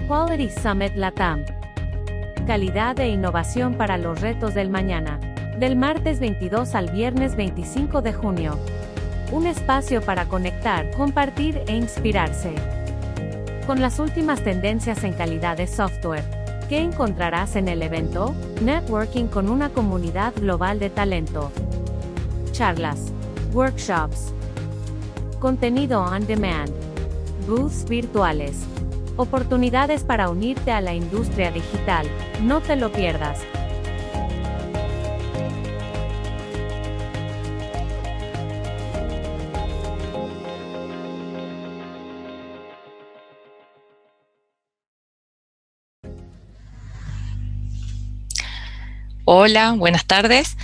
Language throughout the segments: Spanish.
Quality Summit LATAM. Calidad e innovación para los retos del mañana. Del martes 22 al viernes 25 de junio. Un espacio para conectar, compartir e inspirarse. Con las últimas tendencias en calidad de software. ¿Qué encontrarás en el evento? Networking con una comunidad global de talento. Charlas. Workshops. Contenido on demand. Booths virtuales. Oportunidades para unirte a la industria digital. No te lo pierdas. Hola, buenas tardes.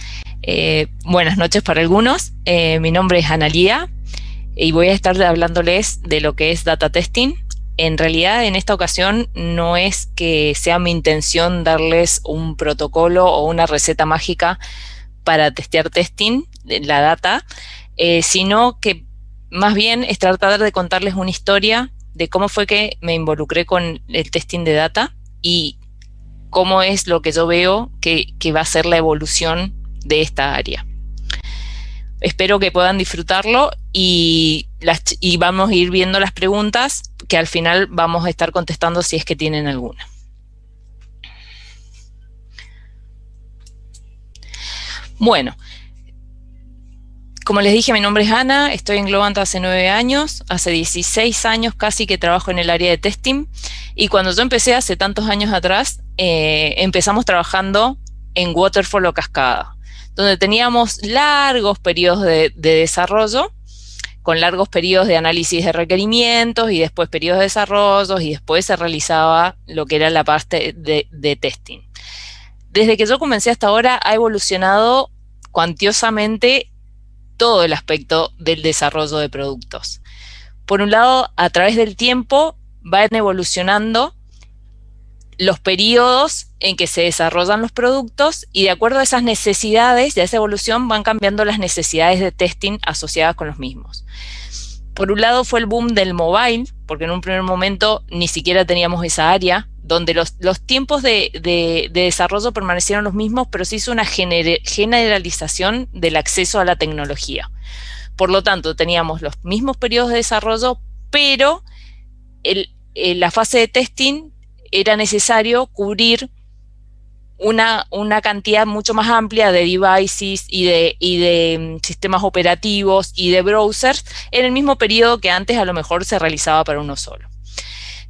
Buenas noches para algunos. Mi nombre es Analía y voy a estar hablándoles de lo que es data testing. En realidad, en esta ocasión no es que sea mi intención darles un protocolo o una receta mágica para testear testing, la data, sino que más bien es tratar de contarles una historia de cómo fue que me involucré con el testing de data y cómo es lo que yo veo que va a ser la evolución de esta área. Espero que puedan disfrutarlo y vamos a ir viendo las preguntas que al final vamos a estar contestando si es que tienen alguna. Bueno, como les dije, mi nombre es Ana, estoy en Globant hace 9 años, hace 16 años casi que trabajo en el área de testing y cuando yo empecé hace tantos años atrás, empezamos trabajando en Waterfall o Cascada, donde teníamos largos periodos de desarrollo, con largos periodos de análisis de requerimientos y después periodos de desarrollo y después se realizaba lo que era la parte de testing. Desde que yo comencé hasta ahora ha evolucionado cuantiosamente todo el aspecto del desarrollo de productos. Por un lado, a través del tiempo van evolucionando los periodos en que se desarrollan los productos y de acuerdo a esas necesidades, de esa evolución, van cambiando las necesidades de testing asociadas con los mismos. Por un lado fue el boom del mobile, porque en un primer momento ni siquiera teníamos esa área, donde los tiempos de desarrollo permanecieron los mismos, pero se hizo una generalización del acceso a la tecnología. Por lo tanto, teníamos los mismos periodos de desarrollo, pero la fase de testing era necesario cubrir una cantidad mucho más amplia de devices y de sistemas operativos y de browsers en el mismo periodo que antes a lo mejor se realizaba para uno solo.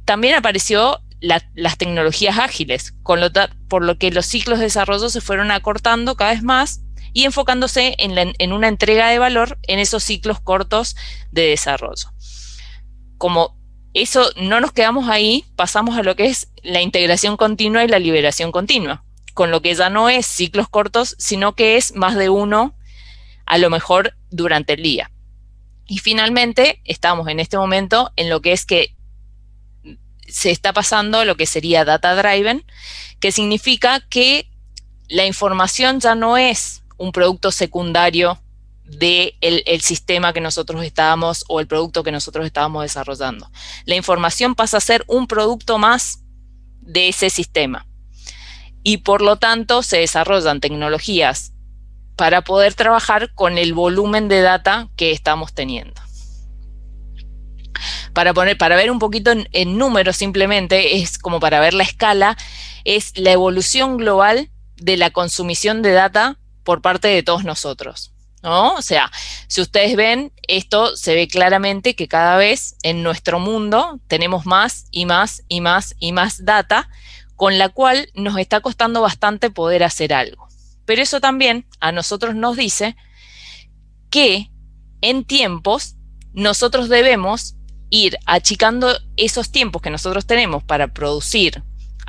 También apareció las tecnologías ágiles, por lo que los ciclos de desarrollo se fueron acortando cada vez más y enfocándose en una entrega de valor en esos ciclos cortos de desarrollo. Como eso no nos quedamos ahí, pasamos a lo que es la integración continua y la liberación continua, con lo que ya no es ciclos cortos, sino que es más de uno, a lo mejor durante el día. Y finalmente, estamos en este momento en lo que es que se está pasando lo que sería data driven, que significa que la información ya no es un producto secundario del sistema que nosotros estábamos o el producto que nosotros estábamos desarrollando. La información pasa a ser un producto más de ese sistema y por lo tanto se desarrollan tecnologías para poder trabajar con el volumen de data que estamos teniendo. Para ver un poquito en números simplemente, es como para ver la escala, es la evolución global de la consumición de data por parte de todos nosotros, ¿no? O sea, si ustedes ven, esto se ve claramente que cada vez en nuestro mundo tenemos más y más y más y más data, con la cual nos está costando bastante poder hacer algo. Pero eso también a nosotros nos dice que en tiempos nosotros debemos ir achicando esos tiempos que nosotros tenemos para producir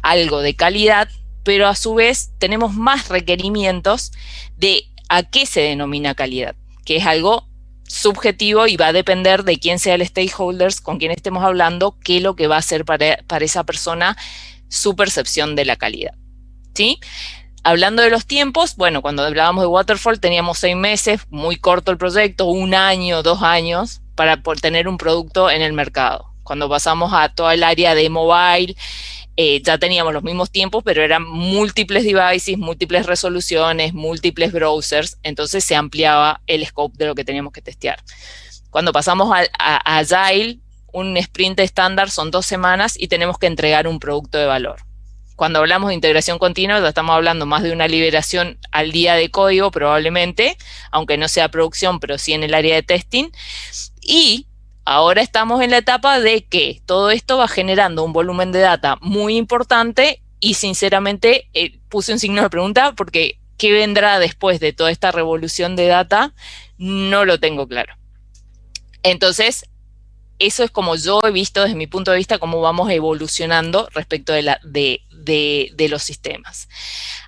algo de calidad, pero a su vez tenemos más requerimientos de a qué se denomina calidad, que es algo subjetivo y va a depender de quién sea el stakeholders con quien estemos hablando, qué es lo que va a ser para esa persona su percepción de la calidad, ¿sí? Hablando de los tiempos, bueno, cuando hablábamos de Waterfall teníamos 6 meses, muy corto el proyecto, 1 año, 2 años, para tener un producto en el mercado. Cuando pasamos a toda el área de mobile, ya teníamos los mismos tiempos, pero eran múltiples devices, múltiples resoluciones, múltiples browsers, entonces se ampliaba el scope de lo que teníamos que testear. Cuando pasamos a Agile, un sprint estándar son 2 semanas y tenemos que entregar un producto de valor. Cuando hablamos de integración continua, ya estamos hablando más de una liberación al día de código probablemente, aunque no sea producción, pero sí en el área de testing. Y ahora estamos en la etapa de que todo esto va generando un volumen de data muy importante y sinceramente puse un signo de pregunta porque ¿qué vendrá después de toda esta revolución de data? No lo tengo claro. Entonces, eso es como yo he visto desde mi punto de vista cómo vamos evolucionando respecto de los sistemas.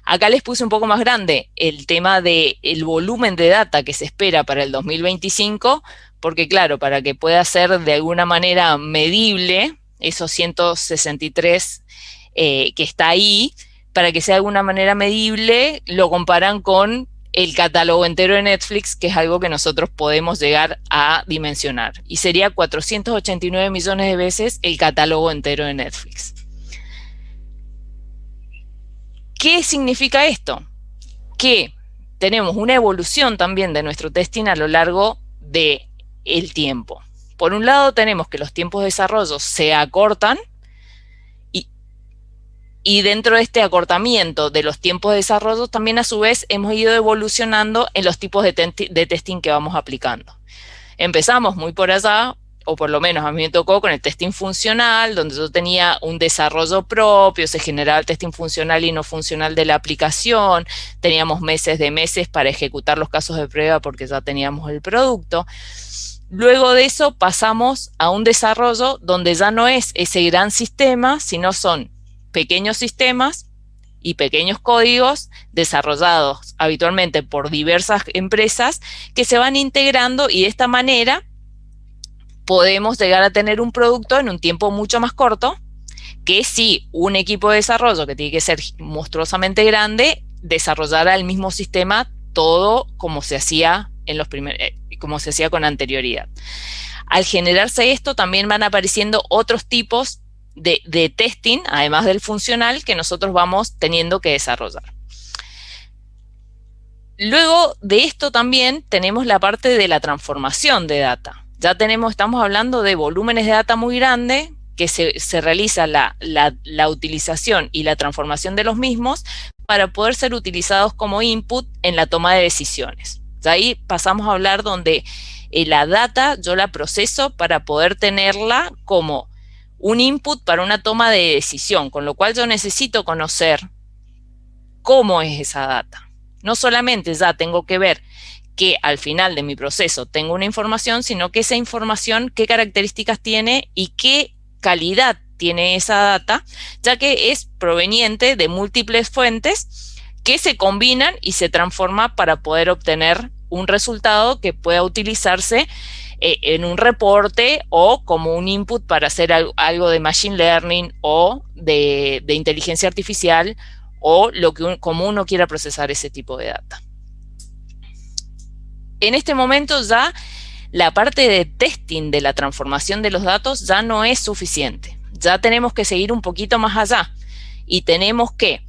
Acá les puse un poco más grande el tema del volumen de data que se espera para el 2025, porque claro, para que pueda ser de alguna manera medible, esos 163 que está ahí, para que sea de alguna manera medible, lo comparan con el catálogo entero de Netflix, que es algo que nosotros podemos llegar a dimensionar. Y sería 489 millones de veces el catálogo entero de Netflix. ¿Qué significa esto? Que tenemos una evolución también de nuestro testing a lo largo del tiempo. Por un lado tenemos que los tiempos de desarrollo se acortan y dentro de este acortamiento de los tiempos de desarrollo también a su vez hemos ido evolucionando en los tipos de testing que vamos aplicando. Empezamos muy por allá, o por lo menos a mí me tocó con el testing funcional, donde yo tenía un desarrollo propio, se generaba el testing funcional y no funcional de la aplicación, teníamos meses para ejecutar los casos de prueba porque ya teníamos el producto. Luego de eso pasamos a un desarrollo donde ya no es ese gran sistema, sino son pequeños sistemas y pequeños códigos desarrollados habitualmente por diversas empresas que se van integrando y de esta manera podemos llegar a tener un producto en un tiempo mucho más corto que si un equipo de desarrollo que tiene que ser monstruosamente grande desarrollara el mismo sistema todo como se hacía como se hacía con anterioridad. Al generarse esto también van apareciendo otros tipos de testing, además del funcional, que nosotros vamos teniendo que desarrollar. Luego de esto también tenemos la parte de la transformación de data. Ya estamos hablando de volúmenes de data muy grandes, que se realiza la utilización y la transformación de los mismos para poder ser utilizados como input en la toma de decisiones. De ahí pasamos a hablar donde la data yo la proceso para poder tenerla como un input para una toma de decisión, con lo cual yo necesito conocer cómo es esa data. No solamente ya tengo que ver que al final de mi proceso tengo una información, sino que esa información, qué características tiene y qué calidad tiene esa data, ya que es proveniente de múltiples fuentes que se combinan y se transforma para poder obtener un resultado que pueda utilizarse en un reporte o como un input para hacer algo de machine learning o de inteligencia artificial o como uno quiera procesar ese tipo de data. En este momento ya la parte de testing de la transformación de los datos ya no es suficiente. Ya tenemos que seguir un poquito más allá y tenemos que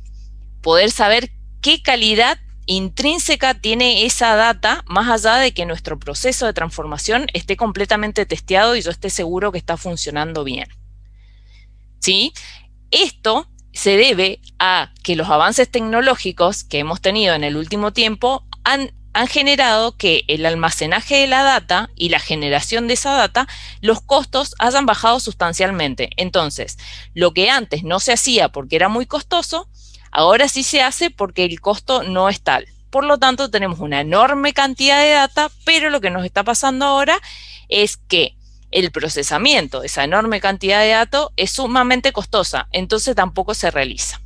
poder saber qué calidad intrínseca tiene esa data, más allá de que nuestro proceso de transformación esté completamente testeado y yo esté seguro que está funcionando bien. ¿Sí? Esto se debe a que los avances tecnológicos que hemos tenido en el último tiempo han generado que el almacenaje de la data y la generación de esa data, los costos hayan bajado sustancialmente. Entonces, lo que antes no se hacía porque era muy costoso, ahora sí se hace porque el costo no es tal. Por lo tanto, tenemos una enorme cantidad de data, pero lo que nos está pasando ahora es que el procesamiento de esa enorme cantidad de datos es sumamente costosa, entonces tampoco se realiza.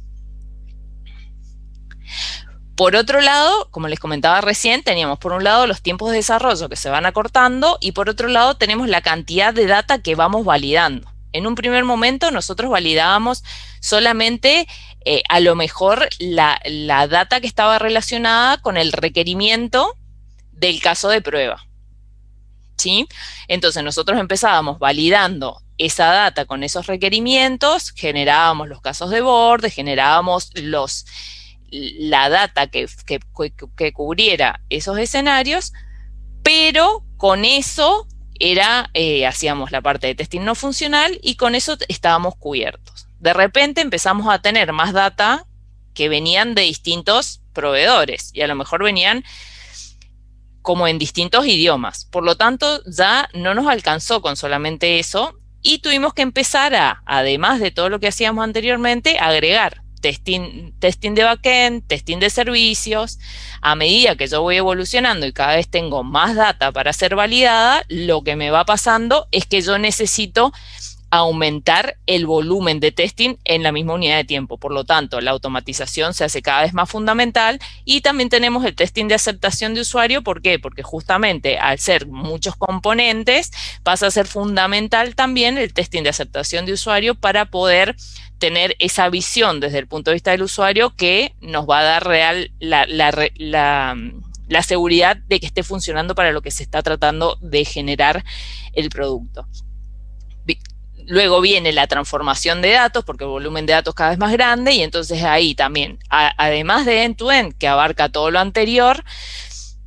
Por otro lado, como les comentaba recién, teníamos por un lado los tiempos de desarrollo que se van acortando y por otro lado tenemos la cantidad de data que vamos validando. En un primer momento nosotros validábamos solamente a lo mejor la data que estaba relacionada con el requerimiento del caso de prueba. ¿Sí? Entonces nosotros empezábamos validando esa data con esos requerimientos, generábamos los casos de borde, generábamos la data que cubriera esos escenarios, pero con eso hacíamos la parte de testing no funcional y con eso estábamos cubiertos. De repente empezamos a tener más data que venían de distintos proveedores y a lo mejor venían como en distintos idiomas. Por lo tanto, ya no nos alcanzó con solamente eso y tuvimos que empezar además de todo lo que hacíamos anteriormente, a agregar testing de backend, testing de servicios. A medida que yo voy evolucionando y cada vez tengo más data para ser validada, lo que me va pasando es que yo necesito aumentar el volumen de testing en la misma unidad de tiempo. Por lo tanto, la automatización se hace cada vez más fundamental y también tenemos el testing de aceptación de usuario. ¿Por qué? Porque justamente al ser muchos componentes pasa a ser fundamental también el testing de aceptación de usuario para poder tener esa visión desde el punto de vista del usuario que nos va a dar la seguridad de que esté funcionando para lo que se está tratando de generar el producto. Luego viene la transformación de datos, porque el volumen de datos cada vez más grande, y entonces ahí también, además de end-to-end, que abarca todo lo anterior,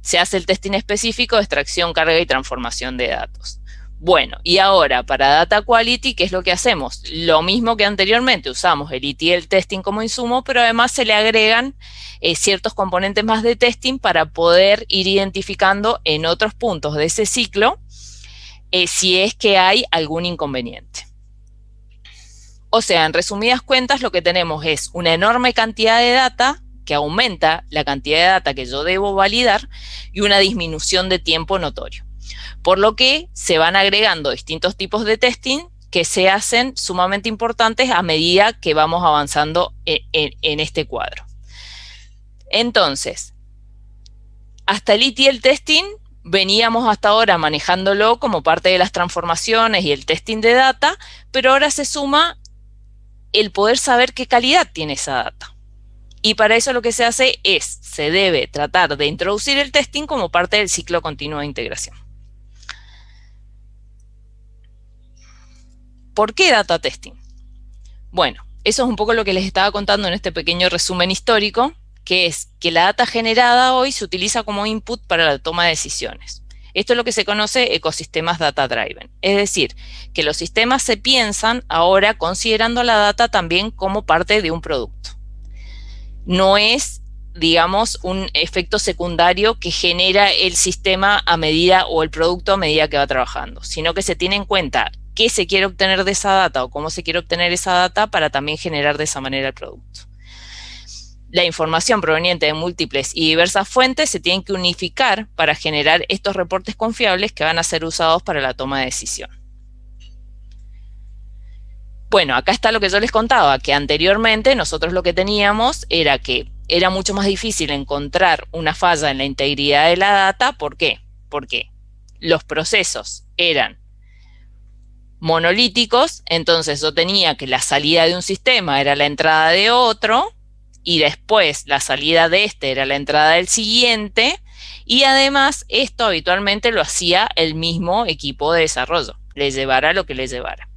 se hace el testing específico de extracción, carga y transformación de datos. Bueno, y ahora para Data Quality, ¿qué es lo que hacemos? Lo mismo que anteriormente, usamos el ETL testing como insumo, pero además se le agregan ciertos componentes más de testing para poder ir identificando en otros puntos de ese ciclo si es que hay algún inconveniente. O sea, en resumidas cuentas, lo que tenemos es una enorme cantidad de data que aumenta la cantidad de data que yo debo validar y una disminución de tiempo notorio. Por lo que se van agregando distintos tipos de testing que se hacen sumamente importantes a medida que vamos avanzando en este cuadro. Entonces, hasta el ETL testing veníamos hasta ahora manejándolo como parte de las transformaciones y el testing de data, pero ahora se suma el poder saber qué calidad tiene esa data. Y para eso lo que se hace se debe tratar de introducir el testing como parte del ciclo continuo de integración. ¿Por qué data testing? Bueno, eso es un poco lo que les estaba contando en este pequeño resumen histórico, que es que la data generada hoy se utiliza como input para la toma de decisiones. Esto es lo que se conoce ecosistemas data driven. Es decir, que los sistemas se piensan ahora considerando la data también como parte de un producto. No es, digamos, un efecto secundario que genera el sistema a medida o el producto a medida que va trabajando, sino que se tiene en cuenta qué se quiere obtener de esa data o cómo se quiere obtener esa data para también generar de esa manera el producto. La información proveniente de múltiples y diversas fuentes se tiene que unificar para generar estos reportes confiables que van a ser usados para la toma de decisión. Bueno, acá está lo que yo les contaba, que anteriormente nosotros lo que teníamos era que era mucho más difícil encontrar una falla en la integridad de la data. ¿Por qué? Porque los procesos eran monolíticos, entonces yo tenía que la salida de un sistema era la entrada de otro, y después la salida de este era la entrada del siguiente, y además esto habitualmente lo hacía el mismo equipo de desarrollo, le llevara lo que le llevara.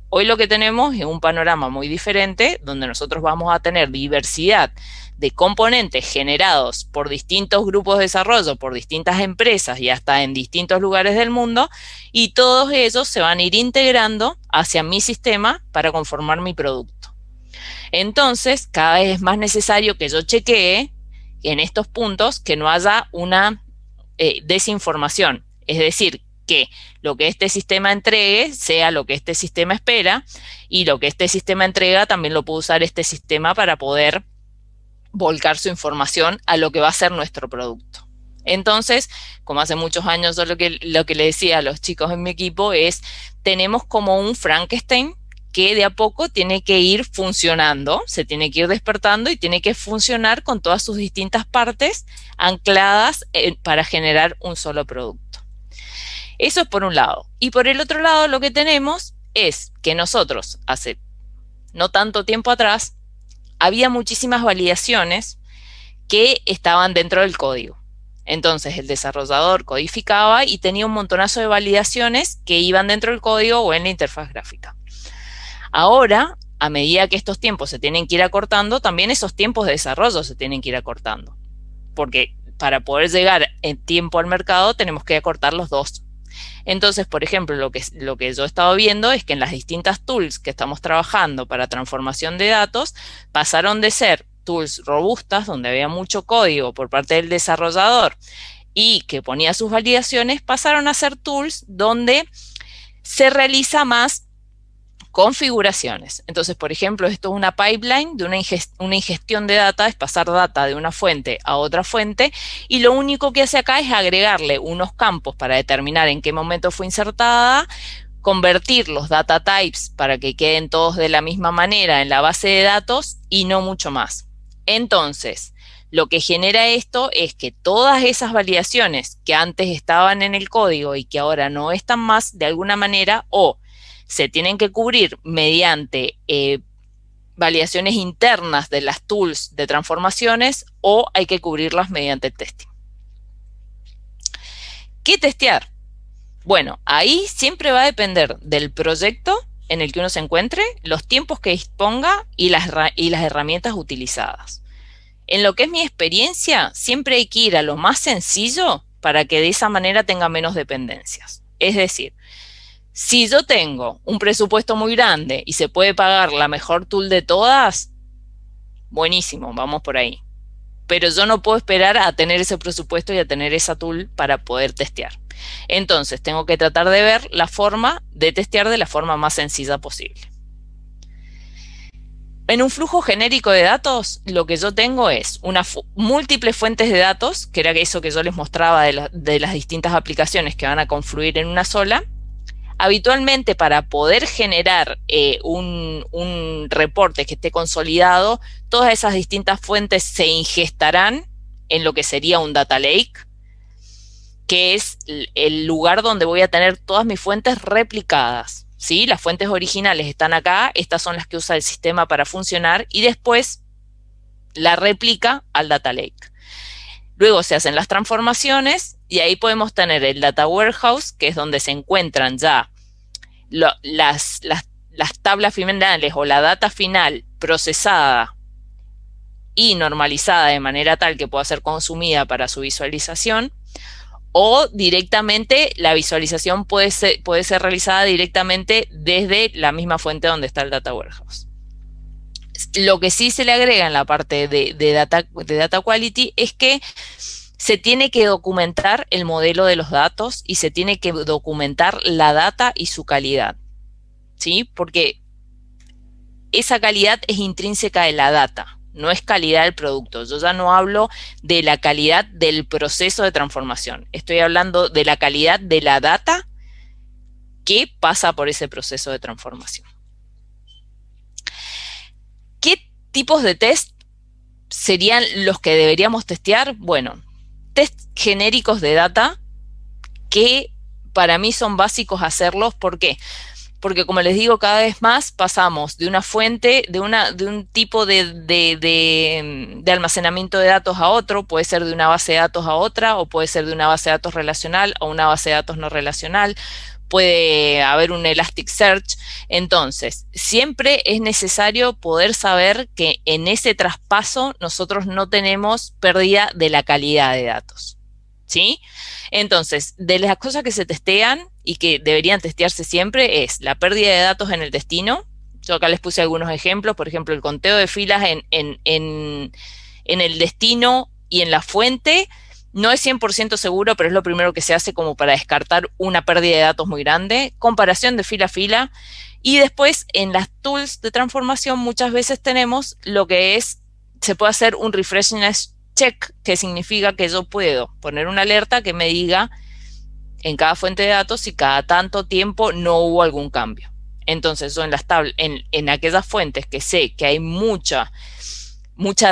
Hoy lo que tenemos es un panorama muy diferente, donde nosotros vamos a tener diversidad de componentes generados por distintos grupos de desarrollo, por distintas empresas y hasta en distintos lugares del mundo, y todos ellos se van a ir integrando hacia mi sistema para conformar mi producto. Entonces, cada vez es más necesario que yo chequee en estos puntos que no haya una desinformación. Es decir, que lo que este sistema entregue sea lo que este sistema espera, y lo que este sistema entrega también lo puede usar este sistema para poder volcar su información a lo que va a ser nuestro producto. Entonces, como hace muchos años yo lo que le decía a los chicos en mi equipo es, tenemos como un Frankenstein que de a poco tiene que ir funcionando, se tiene que ir despertando y tiene que funcionar con todas sus distintas partes ancladas para generar un solo producto. Eso es por un lado. Y por el otro lado lo que tenemos es que nosotros hace no tanto tiempo atrás había muchísimas validaciones que estaban dentro del código. Entonces el desarrollador codificaba y tenía un montonazo de validaciones que iban dentro del código o en la interfaz gráfica. Ahora, a medida que estos tiempos se tienen que ir acortando, también esos tiempos de desarrollo se tienen que ir acortando. Porque para poder llegar en tiempo al mercado tenemos que acortar los dos. Entonces, por ejemplo, lo que yo he estado viendo es que en las distintas tools que estamos trabajando para transformación de datos, pasaron de ser tools robustas, donde había mucho código por parte del desarrollador y que ponía sus validaciones, pasaron a ser tools donde se realiza más configuraciones. Entonces, por ejemplo, esto es una pipeline de una ingestión de data, es pasar data de una fuente a otra fuente, y lo único que hace acá es agregarle unos campos para determinar en qué momento fue insertada, convertir los data types para que queden todos de la misma manera en la base de datos y no mucho más. Entonces, lo que genera esto es que todas esas validaciones que antes estaban en el código y que ahora no están más, de alguna manera, o se tienen que cubrir mediante validaciones internas de las tools de transformaciones, o hay que cubrirlas mediante el testing. ¿Qué testear? Bueno, ahí siempre va a depender del proyecto en el que uno se encuentre, los tiempos que disponga y las herramientas utilizadas. En lo que es mi experiencia, siempre hay que ir a lo más sencillo para que de esa manera tenga menos dependencias. Es decir, si yo tengo un presupuesto muy grande y se puede pagar la mejor tool de todas, buenísimo, vamos por ahí. Pero yo no puedo esperar a tener ese presupuesto y a tener esa tool para poder testear. Entonces, tengo que tratar de ver la forma de testear de la forma más sencilla posible. En un flujo genérico de datos, lo que yo tengo es múltiples fuentes de datos, que era eso que yo les mostraba de las distintas aplicaciones que van a confluir en una sola. Habitualmente, para poder generar un reporte que esté consolidado, todas esas distintas fuentes se ingestarán en lo que sería un data lake, que es el lugar donde voy a tener todas mis fuentes replicadas. ¿Sí? Las fuentes originales están acá, estas son las que usa el sistema para funcionar, y después la replica al data lake. Luego se hacen las transformaciones y ahí podemos tener el data warehouse, que es donde se encuentran ya las tablas finales o la data final procesada y normalizada de manera tal que pueda ser consumida para su visualización, o directamente la visualización puede ser realizada directamente desde la misma fuente donde está el data warehouse. Lo que sí se le agrega en la parte de data quality es que se tiene que documentar el modelo de los datos y se tiene que documentar la data y su calidad, ¿sí? Porque esa calidad es intrínseca de la data, no es calidad del producto. Yo ya no hablo de la calidad del proceso de transformación, estoy hablando de la calidad de la data que pasa por ese proceso de transformación. ¿Qué tipos de test serían los que deberíamos testear? Bueno, test genéricos de data, que para mí son básicos hacerlos. ¿Por qué? Porque, como les digo, cada vez más pasamos de una fuente, de un tipo de almacenamiento de datos a otro. Puede ser de una base de datos a otra, o puede ser de una base de datos relacional a una base de datos no relacional. Puede haber un Elasticsearch. Entonces, siempre es necesario poder saber que en ese traspaso nosotros no tenemos pérdida de la calidad de datos, ¿sí? Entonces, de las cosas que se testean y que deberían testearse siempre es la pérdida de datos en el destino. Yo acá les puse algunos ejemplos, por ejemplo, el conteo de filas en el destino y en la fuente. No es 100% seguro, pero es lo primero que se hace como para descartar una pérdida de datos muy grande. Comparación de fila a fila. Y después, en las tools de transformación, muchas veces tenemos lo que se puede hacer un refreshness check, que significa que yo puedo poner una alerta que me diga en cada fuente de datos si cada tanto tiempo no hubo algún cambio. Entonces, yo en aquellas fuentes que sé que hay mucha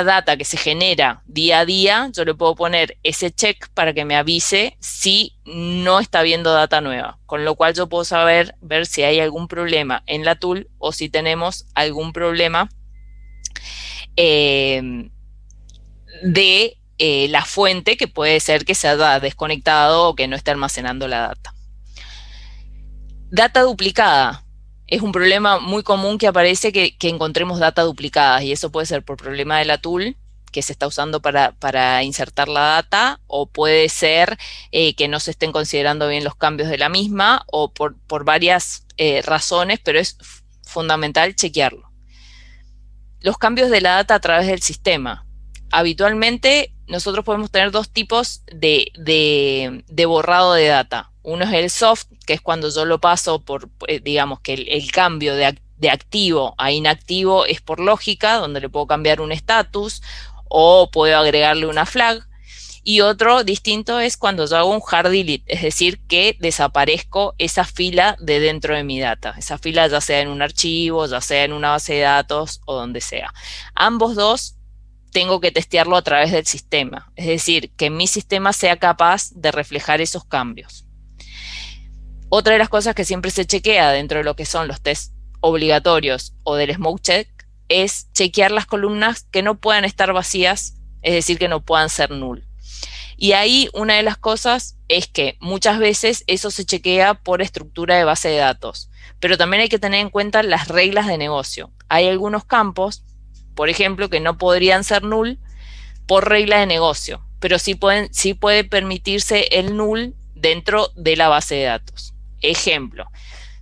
data que se genera día a día, yo le puedo poner ese check para que me avise si no está habiendo data nueva, con lo cual yo puedo ver si hay algún problema en la tool o si tenemos algún problema de la fuente, que puede ser que se haya desconectado o que no esté almacenando la data. Data duplicada. Es un problema muy común que aparece que encontremos data duplicadas, y eso puede ser por problema de la tool que se está usando para insertar la data, o puede ser que no se estén considerando bien los cambios de la misma, o por varias razones, pero es fundamental chequearlo. Los cambios de la data a través del sistema. Habitualmente nosotros podemos tener dos tipos de borrado de data. Uno es el soft, que es cuando yo lo paso por, digamos que el cambio de activo a inactivo es por lógica, donde le puedo cambiar un estatus o puedo agregarle una flag. Y otro distinto es cuando yo hago un hard delete, es decir, que desaparezco esa fila de dentro de mi data. Esa fila ya sea en un archivo, ya sea en una base de datos o donde sea. Ambos dos tengo que testearlo a través del sistema, es decir, que mi sistema sea capaz de reflejar esos cambios. Otra de las cosas que siempre se chequea dentro de lo que son los tests obligatorios o del smoke check es chequear las columnas que no puedan estar vacías, es decir, que no puedan ser null. Y ahí una de las cosas es que muchas veces eso se chequea por estructura de base de datos, pero también hay que tener en cuenta las reglas de negocio. Hay algunos campos, por ejemplo, que no podrían ser null por regla de negocio, pero sí puede permitirse el null dentro de la base de datos. Ejemplo,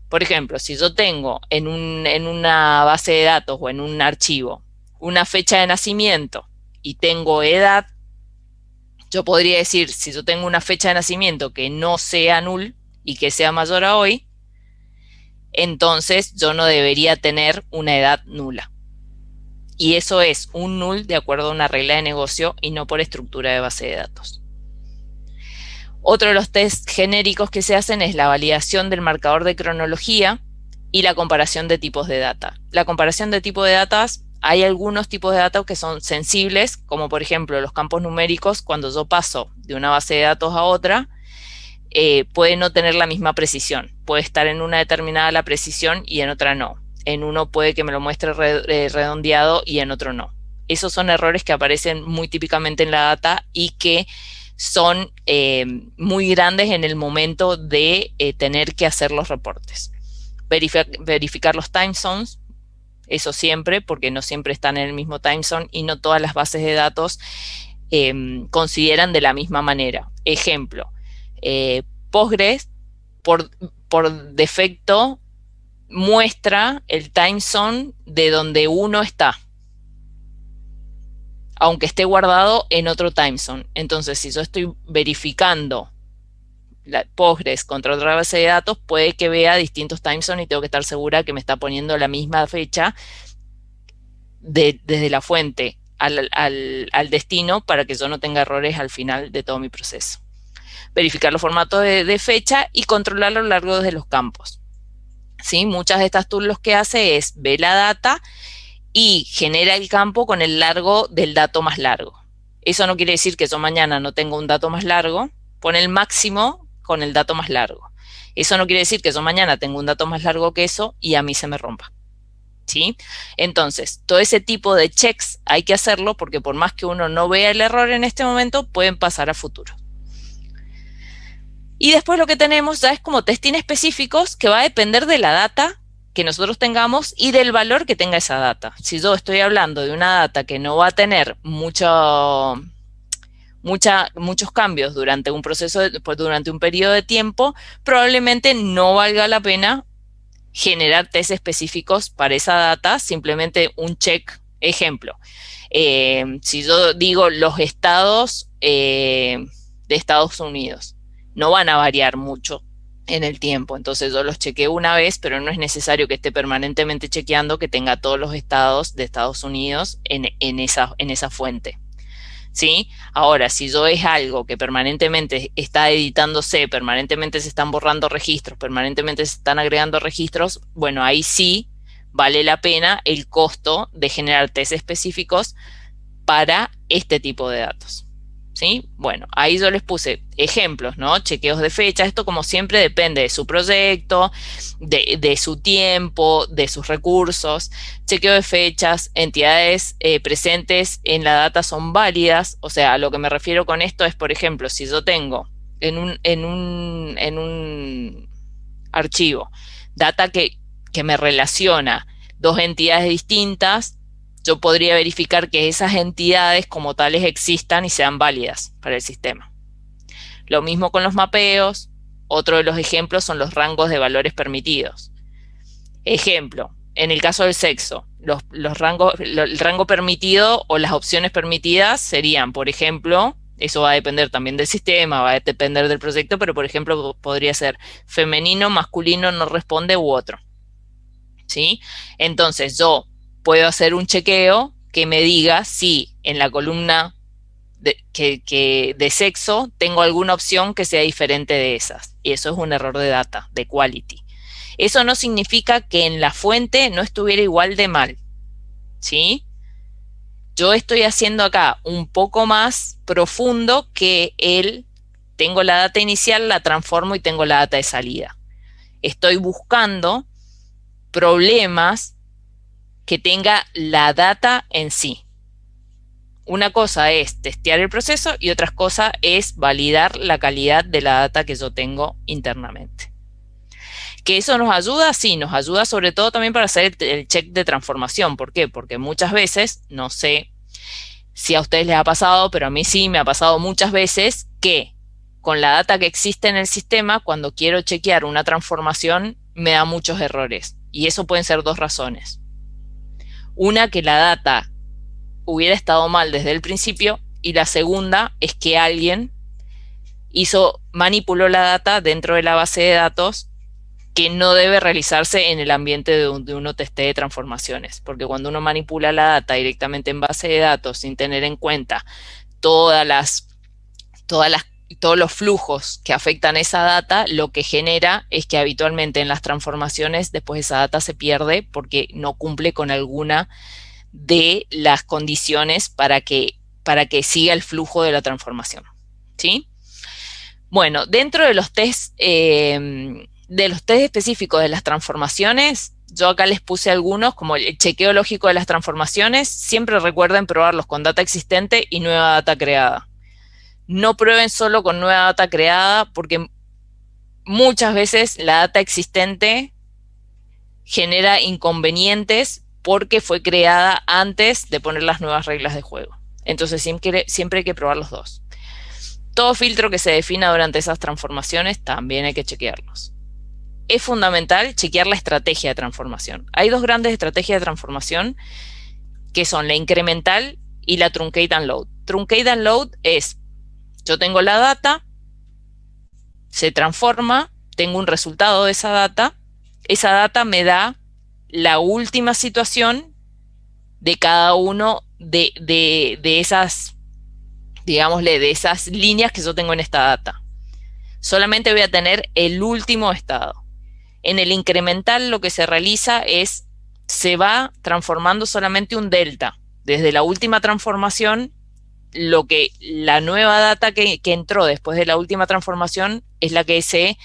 por ejemplo, si yo tengo en una base de datos o en un archivo una fecha de nacimiento y tengo edad, yo podría decir, si yo tengo una fecha de nacimiento que no sea null y que sea mayor a hoy, entonces yo no debería tener una edad nula. Y eso es un null de acuerdo a una regla de negocio y no por estructura de base de datos. Otro de los tests genéricos que se hacen es la validación del marcador de cronología y la comparación de tipos de data. La comparación de tipo de datas, hay algunos tipos de datos que son sensibles, como por ejemplo los campos numéricos. Cuando yo paso de una base de datos a otra, puede no tener la misma precisión. Puede estar en una determinada la precisión y en otra no. En uno puede que me lo muestre redondeado y en otro no. Esos son errores que aparecen muy típicamente en la data y que son muy grandes en el momento de tener que hacer los reportes. Verificar los time zones, eso siempre, porque no siempre están en el mismo time zone y no todas las bases de datos consideran de la misma manera. Ejemplo, Postgres por defecto muestra el time zone de donde uno está, aunque esté guardado en otro time zone. Entonces, si yo estoy verificando la Postgres contra otra base de datos, puede que vea distintos time zones y tengo que estar segura que me está poniendo la misma fecha desde la fuente al destino para que yo no tenga errores al final de todo mi proceso. Verificar los formatos de fecha y controlar a lo largo de los campos. ¿Sí? Muchas de estas tools lo que hace es ver la data y genera el campo con el largo del dato más largo. Eso no quiere decir que yo mañana no tenga un dato más largo, pone el máximo con el dato más largo. Eso no quiere decir que yo mañana tenga un dato más largo que eso y a mí se me rompa. ¿Sí? Entonces, todo ese tipo de checks hay que hacerlo porque por más que uno no vea el error en este momento, pueden pasar a futuro. Y después lo que tenemos ya es como testing específicos que va a depender de la data que nosotros tengamos y del valor que tenga esa data. Si yo estoy hablando de una data que no va a tener muchos cambios durante un proceso, durante un periodo de tiempo, probablemente no valga la pena generar test específicos para esa data, simplemente un check. Ejemplo, si yo digo los estados de Estados Unidos, no van a variar mucho en el tiempo, entonces yo los chequeo una vez, pero no es necesario que esté permanentemente chequeando que tenga todos los estados de Estados Unidos en esa fuente. ¿Sí? Ahora, si yo es algo que permanentemente está editándose, permanentemente se están borrando registros, permanentemente se están agregando registros, bueno, ahí sí vale la pena el costo de generar test específicos para este tipo de datos. ¿Sí? Bueno, ahí yo les puse ejemplos, ¿no? Chequeos de fecha. Esto, como siempre, depende de su proyecto, de su tiempo, de sus recursos. Chequeo de fechas, entidades presentes en la data son válidas. O sea, a lo que me refiero con esto es, por ejemplo, si yo tengo en un archivo data que me relaciona dos entidades distintas, yo podría verificar que esas entidades como tales existan y sean válidas para el sistema. Lo mismo con los mapeos. Otro de los ejemplos son los rangos de valores permitidos. Ejemplo, en el caso del sexo, el rango permitido o las opciones permitidas serían, por ejemplo, eso va a depender también del sistema, va a depender del proyecto, pero por ejemplo podría ser femenino, masculino, no responde u otro. ¿Sí? Entonces yo puedo hacer un chequeo que me diga si en la columna de sexo tengo alguna opción que sea diferente de esas. Y eso es un error de data, de quality. Eso no significa que en la fuente no estuviera igual de mal. ¿Sí? Yo estoy haciendo acá un poco más profundo que tengo la data inicial, la transformo y tengo la data de salida. Estoy buscando problemas que tenga la data en sí. Una cosa es testear el proceso y otra cosa es validar la calidad de la data que yo tengo internamente. ¿Que eso nos ayuda? Sí, nos ayuda sobre todo también para hacer el check de transformación. ¿Por qué? Porque muchas veces, no sé si a ustedes les ha pasado, pero a mí sí me ha pasado muchas veces que con la data que existe en el sistema, cuando quiero chequear una transformación, me da muchos errores. Y eso pueden ser dos razones. Una, que la data hubiera estado mal desde el principio, y la segunda es que alguien manipuló la data dentro de la base de datos, que no debe realizarse en el ambiente donde uno testee transformaciones, porque cuando uno manipula la data directamente en base de datos sin tener en cuenta todos los flujos que afectan esa data, lo que genera es que habitualmente en las transformaciones después esa data se pierde porque no cumple con alguna de las condiciones para que siga el flujo de la transformación. ¿Sí? Bueno, dentro de los test específicos de las transformaciones, yo acá les puse algunos, como el chequeo lógico de las transformaciones. Siempre recuerden probarlos con data existente y nueva data creada. No prueben solo con nueva data creada, porque muchas veces la data existente genera inconvenientes porque fue creada antes de poner las nuevas reglas de juego. Entonces siempre hay que probar los dos. Todo filtro que se defina durante esas transformaciones también hay que chequearlos. Es fundamental chequear la estrategia de transformación. Hay dos grandes estrategias de transformación, que son la incremental y la truncate and load. Truncate and load es: yo tengo la data, se transforma, tengo un resultado de esa data me da la última situación de cada uno de esas, digámosle, de esas líneas que yo tengo en esta data. Solamente voy a tener el último estado. En el incremental lo que se realiza es, se va transformando solamente un delta. Desde la última transformación, la nueva data que entró después de la última transformación es la que se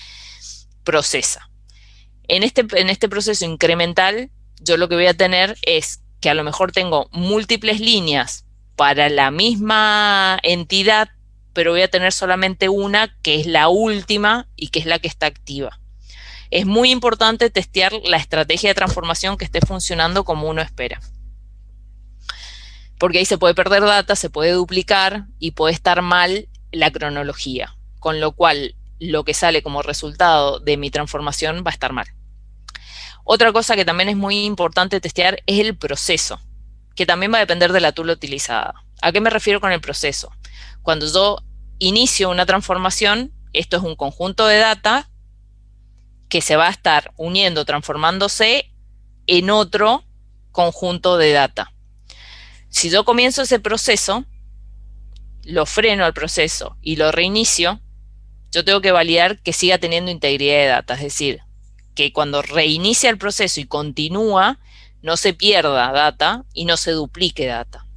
procesa. En este proceso incremental, yo lo que voy a tener es que a lo mejor tengo múltiples líneas para la misma entidad, pero voy a tener solamente una que es la última y que es la que está activa. Es muy importante testear la estrategia de transformación que esté funcionando como uno espera, porque ahí se puede perder data, se puede duplicar y puede estar mal la cronología, con lo cual lo que sale como resultado de mi transformación va a estar mal. Otra cosa que también es muy importante testear es el proceso, que también va a depender de la tool utilizada. ¿A qué me refiero con el proceso? Cuando yo inicio una transformación, esto es un conjunto de data que se va a estar uniendo, transformándose en otro conjunto de data. Si yo comienzo ese proceso, lo freno al proceso y lo reinicio, yo tengo que validar que siga teniendo integridad de data, es decir, que cuando reinicia el proceso y continúa, no se pierda data y no se duplique data.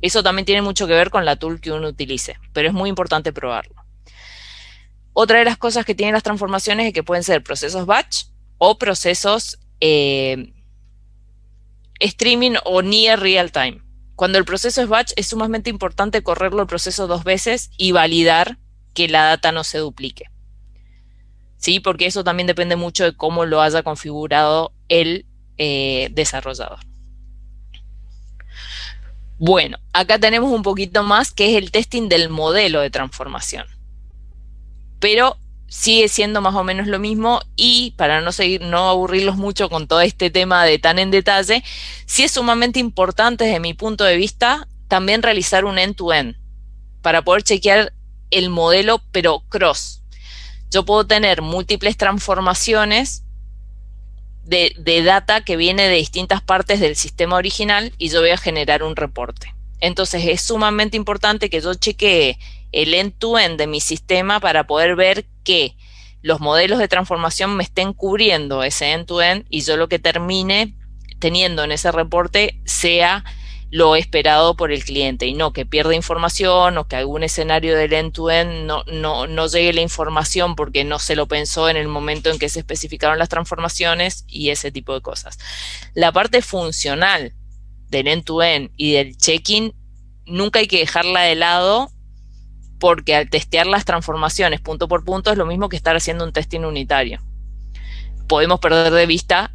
Eso también tiene mucho que ver con la tool que uno utilice, pero es muy importante probarlo. Otra de las cosas que tienen las transformaciones es que pueden ser procesos batch o procesos streaming o near real time. Cuando el proceso es batch, es sumamente importante correrlo el proceso 2 veces y validar que la data no se duplique. ¿Sí? Porque eso también depende mucho de cómo lo haya configurado el desarrollador. Bueno, acá tenemos un poquito más que es el testing del modelo de transformación. Pero sigue siendo más o menos lo mismo y para no aburrirlos mucho con todo este tema de tan en detalle, sí es sumamente importante desde mi punto de vista también realizar un end-to-end para poder chequear el modelo, pero cross. Yo puedo tener múltiples transformaciones de data que viene de distintas partes del sistema original y yo voy a generar un reporte. Entonces es sumamente importante que yo chequee el end-to-end de mi sistema para poder ver que los modelos de transformación me estén cubriendo ese end-to-end y yo lo que termine teniendo en ese reporte sea lo esperado por el cliente y no que pierda información o que algún escenario del end-to-end no llegue la información porque no se lo pensó en el momento en que se especificaron las transformaciones y ese tipo de cosas. La parte funcional del end-to-end y del check-in nunca hay que dejarla de lado porque al testear las transformaciones punto por punto es lo mismo que estar haciendo un testing unitario. Podemos perder de vista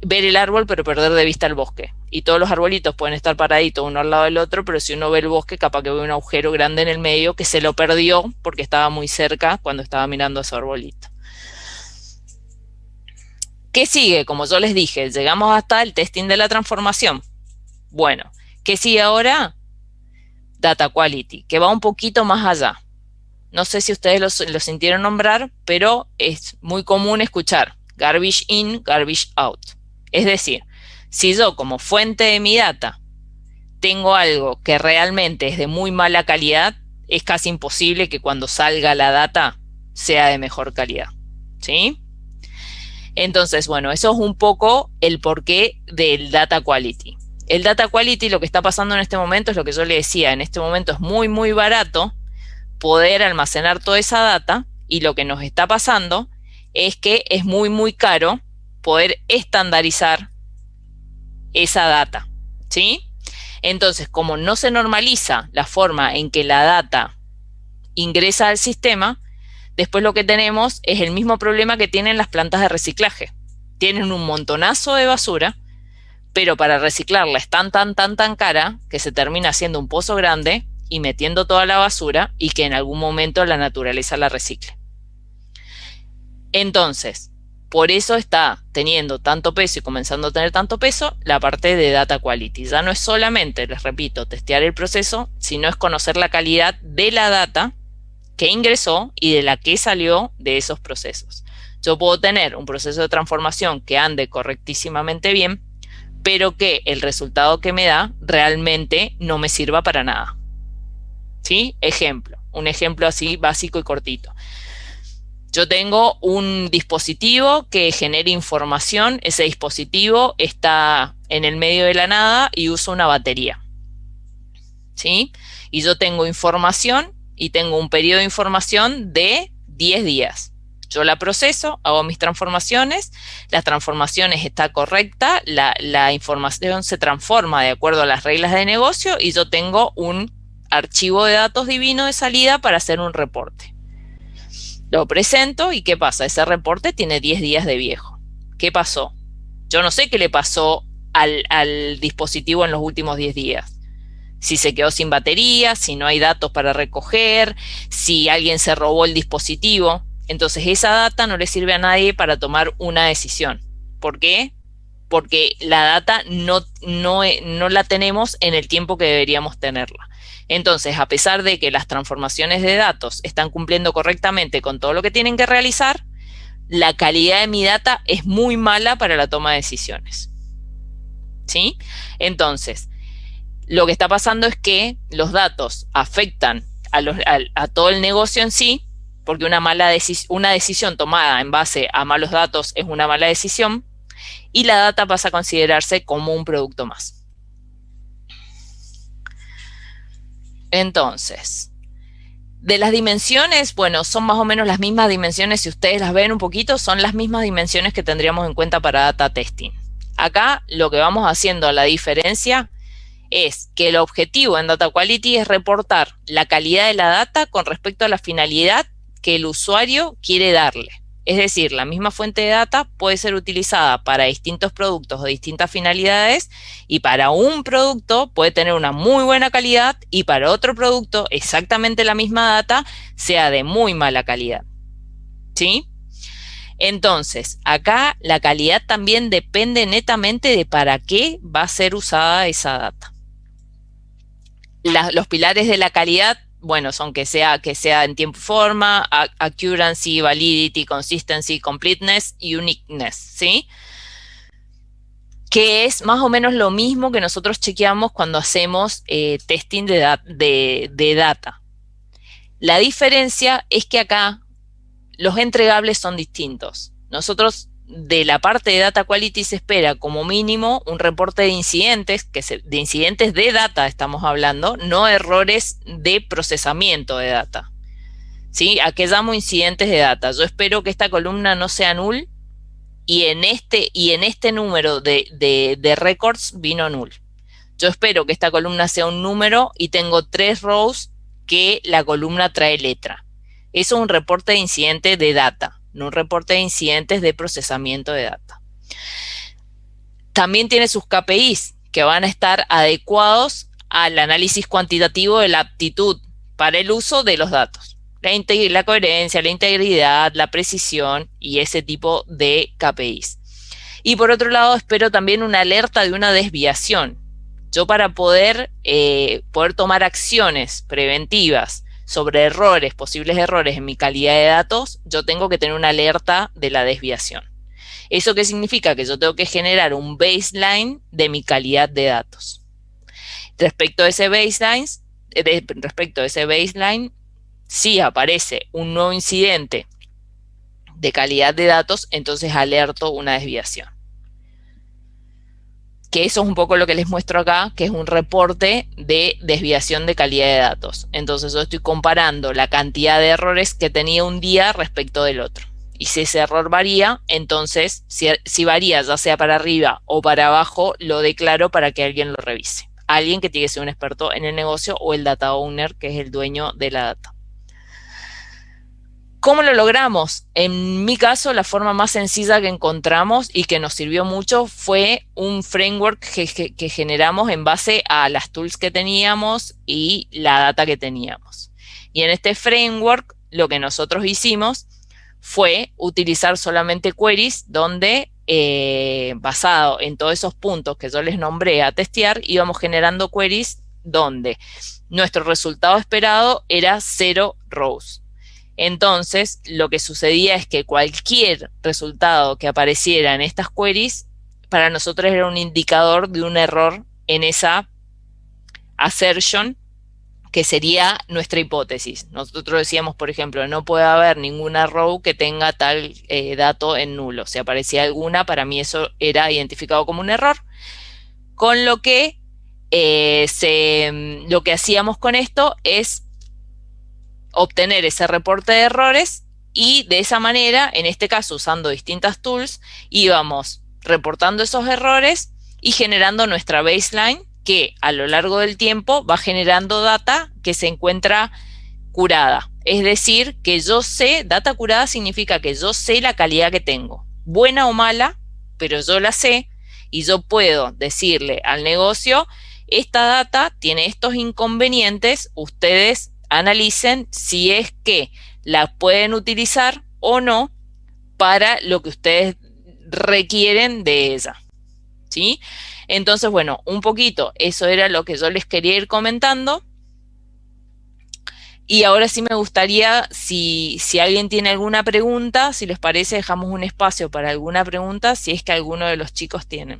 ver el árbol, pero perder de vista el bosque. Y todos los arbolitos pueden estar paraditos uno al lado del otro, pero si uno ve el bosque, capaz que ve un agujero grande en el medio que se lo perdió porque estaba muy cerca cuando estaba mirando a su arbolito. ¿Qué sigue? Como yo les dije, llegamos hasta el testing de la transformación. Bueno, ¿qué sigue ahora? Data Quality, que va un poquito más allá. No sé si ustedes lo sintieron nombrar, pero es muy común escuchar garbage in, garbage out. Es decir, si yo como fuente de mi data tengo algo que realmente es de muy mala calidad, es casi imposible que cuando salga la data sea de mejor calidad. ¿Sí? Entonces, bueno, eso es un poco el porqué del Data Quality. El Data Quality, lo que está pasando en este momento es lo que yo le decía, en este momento es muy, muy barato poder almacenar toda esa data y lo que nos está pasando es que es muy, muy caro poder estandarizar esa data, ¿sí? Entonces, como no se normaliza la forma en que la data ingresa al sistema, después lo que tenemos es el mismo problema que tienen las plantas de reciclaje. Tienen un montonazo de basura, pero para reciclarla es tan cara que se termina haciendo un pozo grande y metiendo toda la basura y que en algún momento la naturaleza la recicle. Entonces, por eso está teniendo tanto peso y comenzando a tener tanto peso la parte de Data Quality. Ya no es solamente, les repito, testear el proceso, sino es conocer la calidad de la data que ingresó y de la que salió de esos procesos. Yo puedo tener un proceso de transformación que ande correctísimamente bien, pero que el resultado que me da realmente no me sirva para nada. ¿Sí? Ejemplo, un ejemplo así básico y cortito. Yo tengo un dispositivo que genera información, ese dispositivo está en el medio de la nada y usa una batería. ¿Sí? Y yo tengo información y tengo un periodo de información de 10 días. Yo la proceso, hago mis transformaciones, las transformaciones está correcta, la información se transforma de acuerdo a las reglas de negocio y yo tengo un archivo de datos divino de salida para hacer un reporte. Lo presento y ¿qué pasa? Ese reporte tiene 10 días de viejo. ¿Qué pasó? Yo no sé qué le pasó al dispositivo en los últimos 10 días. Si se quedó sin batería, si no hay datos para recoger, si alguien se robó el dispositivo. Entonces esa data no le sirve a nadie para tomar una decisión. ¿Por qué? Porque la data no la tenemos en el tiempo que deberíamos tenerla. Entonces, a pesar de que las transformaciones de datos están cumpliendo correctamente con todo lo que tienen que realizar, la calidad de mi data es muy mala para la toma de decisiones. ¿Sí? Entonces, lo que está pasando es que los datos afectan a todo el negocio en sí, porque una decisión tomada en base a malos datos es una mala decisión, y la data pasa a considerarse como un producto más. Entonces, de las dimensiones, bueno, son más o menos las mismas dimensiones, si ustedes las ven un poquito, son las mismas dimensiones que tendríamos en cuenta para data testing. Acá lo que vamos haciendo a la diferencia es que el objetivo en Data Quality es reportar la calidad de la data con respecto a la finalidad que el usuario quiere darle. Es decir, la misma fuente de data puede ser utilizada para distintos productos o distintas finalidades, y para un producto puede tener una muy buena calidad y para otro producto exactamente la misma data sea de muy mala calidad. ¿Sí? Entonces, acá la calidad también depende netamente de para qué va a ser usada esa data. Los pilares de la calidad, bueno, son que sea en tiempo y forma, accuracy, validity, consistency, completeness y uniqueness, ¿sí? Que es más o menos lo mismo que nosotros chequeamos cuando hacemos testing de data. La diferencia es que acá los entregables son distintos. Nosotros, de la parte de Data Quality, se espera como mínimo un reporte de incidentes, de incidentes de data estamos hablando, no errores de procesamiento de data. ¿Sí? ¿A qué llamo incidentes de data? Yo espero que esta columna no sea null y en este número de records vino null. Yo espero que esta columna sea un número y tengo 3 rows que la columna trae letra. Eso es un reporte de incidente de data, no un reporte de incidentes de procesamiento de data. También tiene sus KPIs que van a estar adecuados al análisis cuantitativo de la aptitud para el uso de los datos. La coherencia, la integridad, la precisión y ese tipo de KPIs. Y por otro lado, espero también una alerta de una desviación. Yo, para poder tomar acciones preventivas sobre posibles errores en mi calidad de datos, yo tengo que tener una alerta de la desviación. ¿Eso qué significa? Que yo tengo que generar un baseline de mi calidad de datos. Respecto a ese baseline, si aparece un nuevo incidente de calidad de datos, entonces alerto una desviación. Que eso es un poco lo que les muestro acá, que es un reporte de desviación de calidad de datos. Entonces yo estoy comparando la cantidad de errores que tenía un día respecto del otro. Y si ese error varía, entonces si varía ya sea para arriba o para abajo, lo declaro para que alguien lo revise. Alguien que tiene que ser un experto en el negocio o el data owner, que es el dueño de la data. ¿Cómo lo logramos? En mi caso, la forma más sencilla que encontramos y que nos sirvió mucho fue un framework que generamos en base a las tools que teníamos y la data que teníamos. Y en este framework, lo que nosotros hicimos fue utilizar solamente queries donde, basado en todos esos puntos que yo les nombré a testear, íbamos generando queries donde nuestro resultado esperado era 0 rows. Entonces, lo que sucedía es que cualquier resultado que apareciera en estas queries, para nosotros era un indicador de un error en esa assertion, que sería nuestra hipótesis. Nosotros decíamos, por ejemplo, no puede haber ninguna row que tenga tal dato en nulo. Si aparecía alguna, para mí eso era identificado como un error. Con lo que lo que hacíamos con esto es obtener ese reporte de errores y de esa manera, en este caso usando distintas tools, íbamos reportando esos errores y generando nuestra baseline, que a lo largo del tiempo va generando data que se encuentra curada. Es decir, que yo sé, data curada significa que yo sé la calidad que tengo, buena o mala, pero yo la sé y yo puedo decirle al negocio: esta data tiene estos inconvenientes, ustedes analicen si es que la pueden utilizar o no para lo que ustedes requieren de ella. ¿Sí? Entonces, bueno, un poquito eso era lo que yo les quería ir comentando. Y ahora sí me gustaría, si alguien tiene alguna pregunta, si les parece, dejamos un espacio para alguna pregunta, si es que alguno de los chicos tiene.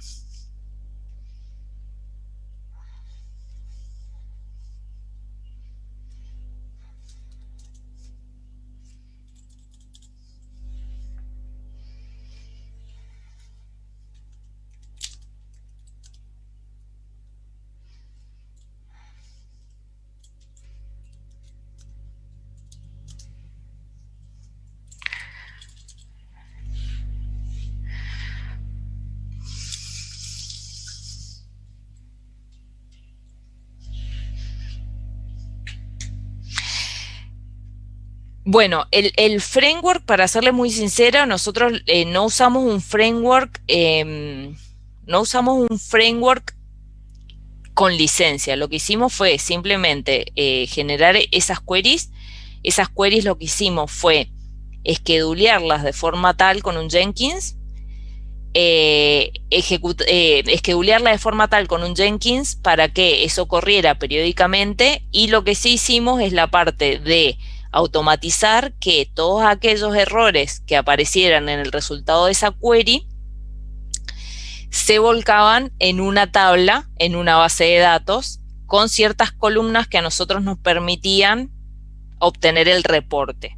Bueno, el framework, para serle muy sincera, nosotros no usamos un framework, con licencia. Lo que hicimos fue simplemente generar esas queries. Esas queries lo que hicimos fue schedulearlas de forma tal con un Jenkins, schedulearla de forma tal con un Jenkins para que eso corriera periódicamente, y lo que sí hicimos es la parte de automatizar que todos aquellos errores que aparecieran en el resultado de esa query se volcaban en una tabla, en una base de datos, con ciertas columnas que a nosotros nos permitían obtener el reporte.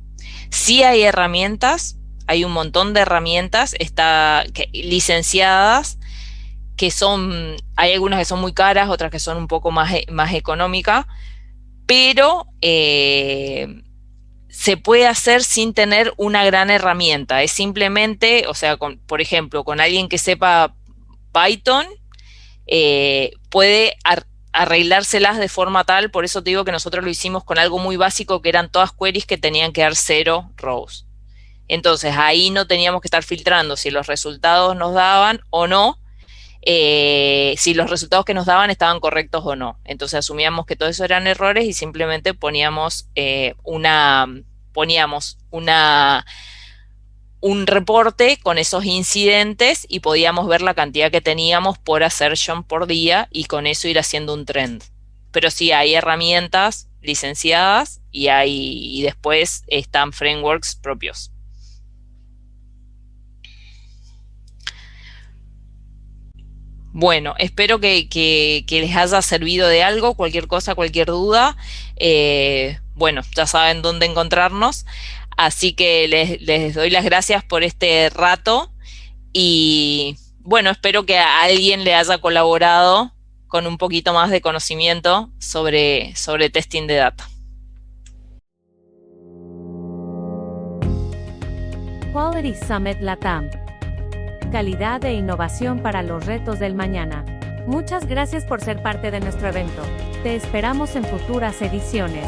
Sí hay herramientas, hay un montón de herramientas licenciadas, que hay algunas que son muy caras, otras que son un poco más económicas, pero se puede hacer sin tener una gran herramienta. Es simplemente, o sea, por ejemplo, con alguien que sepa Python, puede arreglárselas de forma tal. Por eso te digo que nosotros lo hicimos con algo muy básico, que eran todas queries que tenían que dar 0 rows. Entonces ahí no teníamos que estar filtrando si los resultados nos daban o no, si los resultados que nos daban estaban correctos o no. Entonces asumíamos que todo eso eran errores y simplemente poníamos un reporte con esos incidentes, y podíamos ver la cantidad que teníamos por assertion por día, y con eso ir haciendo un trend. Pero sí hay herramientas licenciadas y después están frameworks propios. Bueno, espero que les haya servido de algo. Cualquier cosa, cualquier duda, bueno, ya saben dónde encontrarnos. Así que les doy las gracias por este rato, y bueno, espero que a alguien le haya colaborado con un poquito más de conocimiento sobre testing de data. Quality Summit LATAM. Calidad e innovación para los retos del mañana. Muchas gracias por ser parte de nuestro evento. Te esperamos en futuras ediciones.